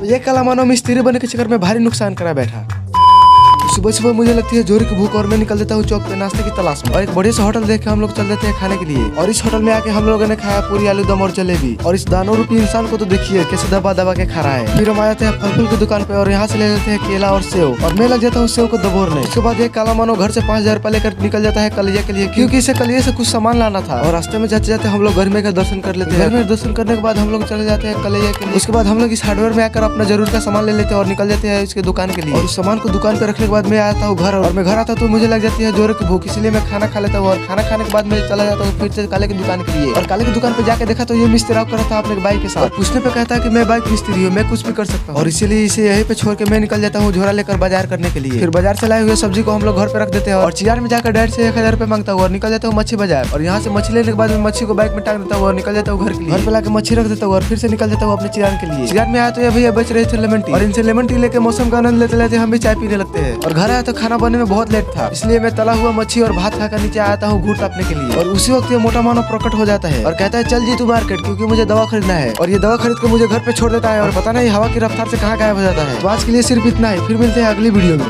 ये काला मानव मिस्त्री बनने के चक्कर में भारी नुकसान करा बैठा। सुबह सुबह मुझे लगती है जोरी की भूख और मैं निकल देता हूँ चौक पे नाश्ते की तलाश में और एक बड़े से होटल देख के हम लोग चल देते हैं खाने के लिए। और इस होटल में आके हम लोगों ने खाया पूरी आलू दम और जलेबी। और इस दानव रूपी इंसान को तो देखिए कैसे दबा दबा के खा रहा है। फिर हम आ जाते हैं फल फूल की दुकान पे और यहाँ से ले लेते हैं केला और सेव और मैं लग जाता हूँ सेव को दबोरने। उसके बाद एक काला मानो घर से 5,000 रुपए लेकर निकल जाता है कलिया के लिए, क्योंकि इसे कलिया से कुछ सामान लाना था। और रास्ते में जाते जाते हम लोग घर में का दर्शन कर लेते हैं। घर में दर्शन करने के बाद हम लोग चले जाते हैं कलिया के लिए। उसके बाद हम लोग इस हार्डवेयर में आकर अपना जरूर का सामान ले लेते हैं और निकल जाते हैं इसके दुकान के लिए। और उस सामान को दुकान पे रखने के बाद मैं आता हूँ घर और मैं घर आता तो मुझे लग जाती है जोर की भूख, इसलिए मैं खाना खा लेता हूँ। और खाना खाने के बाद मैं चला जाता हूँ फिर से काले की दुकान के लिए। और काले की दुकान पे जाके देखा तो ये मिस्त्री कर रहा था अपने बाइक के साथ। पूछने पे कहता है कि मैं बाइक मिस्त्री हूँ, मैं कुछ भी कर सकता हूँ। और इसीलिए इसे यहीं पे छोड़ के मैं निकल जाता हूँ झोरा लेकर बाजार करने के लिए। फिर बाजार से लाए हुए सब्जी को हम लोग घर पे रख देते हैं और चिरार में जाकर डैड से 1,000 रुपए मांगता हूँ और निकल जाता हूँ मच्छी बाजार। और यहाँ से मछली लेने के बाद मैं मच्छी को बाइक में टांग देता हूँ और निकल जाता हूँ घर के लिए। घर पे लाके मच्छी रख देता हूँ और फिर से निकल जाता हूँ अपने चिरार के लिए। चिरार में आया तो ये भैया बेच रहे थे लेमन टी और इनसे लेमन टी लेके मौसम का आनंद लेते लेते हम भी चाय पीने लगते हैं। और घर आया तो खाना बनने में बहुत लेट था, इसलिए मैं तला हुआ मच्छी और भात खाकर नीचे आता हूँ घूट टापने के लिए। और उसी वक्त ये मोटा मानव प्रकट हो जाता है और कहता है चल जी तू मार्केट, क्योंकि मुझे दवा खरीदना है। और ये दवा खरीद के मुझे घर पे छोड़ देता है और पता नहीं हवा की रफ्तार से कहाँ गायब हो जाता है। तो आज के लिए सिर्फ इतना ही, फिर मिलते हैं अगली वीडियो में।